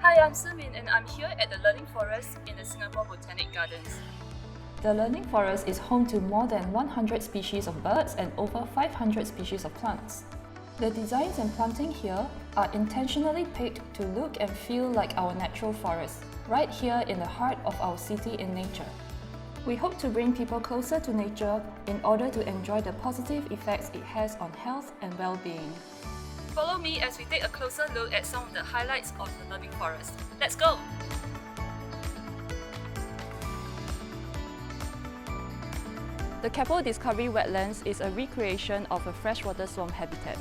Hi, I'm Sumin and I'm here at the Learning Forest in the Singapore Botanic Gardens. The Learning Forest is home to more than 100 species of birds and over 500 species of plants. The designs and planting here are intentionally picked to look and feel like our natural forest, right here in the heart of our city in nature. We hope to bring people closer to nature in order to enjoy the positive effects it has on health and well-being. Follow me as we take a closer look at some of the highlights of the Learning Forest. Let's go! The Keppel Discovery Wetlands is a recreation of a freshwater swamp habitat.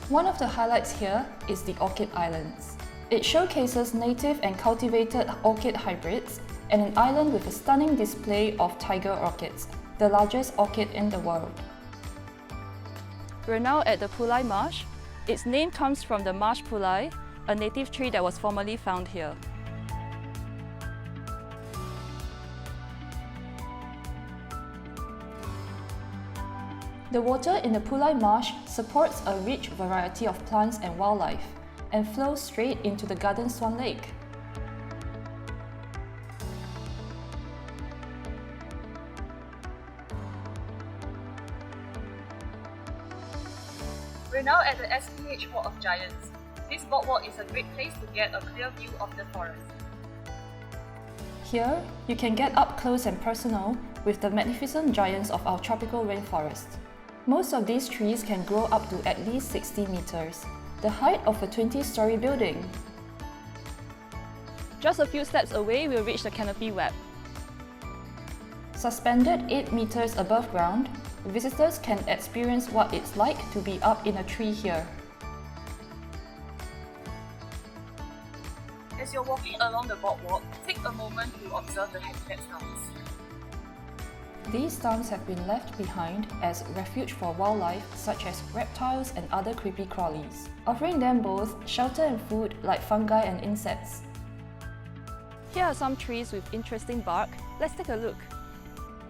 One of the highlights here is the Orchid Islands. It showcases native and cultivated orchid hybrids and an island with a stunning display of tiger orchids, the largest orchid in the world. We're now at the Pulai Marsh. Its name comes from the marsh pulai, a native tree that was formerly found here. The water in the Pulai Marsh supports a rich variety of plants and wildlife and flows straight into the Garden Swan Lake. We're now at the SPH Walk of Giants. This boardwalk is a great place to get a clear view of the forest. Here, you can get up close and personal with the magnificent giants of our tropical rainforest. Most of these trees can grow up to at least 60 meters, the height of a 20-story building. Just a few steps away, we'll reach the Canopy Web. Suspended 8 meters above ground, visitors can experience what it's like to be up in a tree here. As you're walking along the boardwalk, take a moment to observe the habitat stumps. These stumps have been left behind as refuge for wildlife such as reptiles and other creepy crawlies, offering them both shelter and food like fungi and insects. Here are some trees with interesting bark. Let's take a look.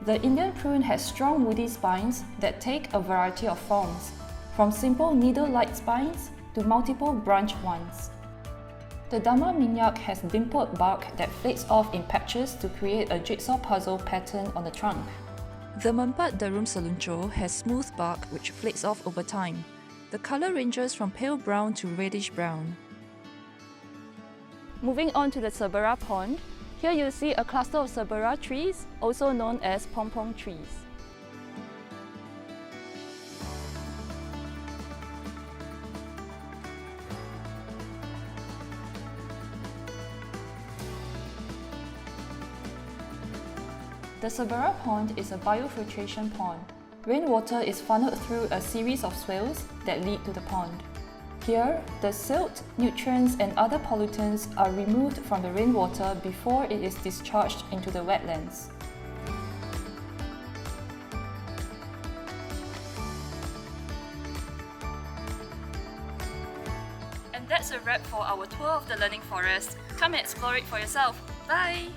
The Indian prune has strong woody spines that take a variety of forms, from simple needle-like spines to multiple branched ones. The Dama minyak has dimpled bark that flakes off in patches to create a jigsaw puzzle pattern on the trunk. The Mempat Darum Selunco has smooth bark which flakes off over time. The colour ranges from pale brown to reddish brown. Moving on to the Cerbera Pond, here you'll see a cluster of Cerbera trees, also known as pom-pom trees. The Cerbera Pond is a biofiltration pond. Rainwater is funneled through a series of swales that lead to the pond. Here, the silt, nutrients and other pollutants are removed from the rainwater before it is discharged into the wetlands. And that's a wrap for our tour of the Learning Forest. Come and explore it for yourself. Bye!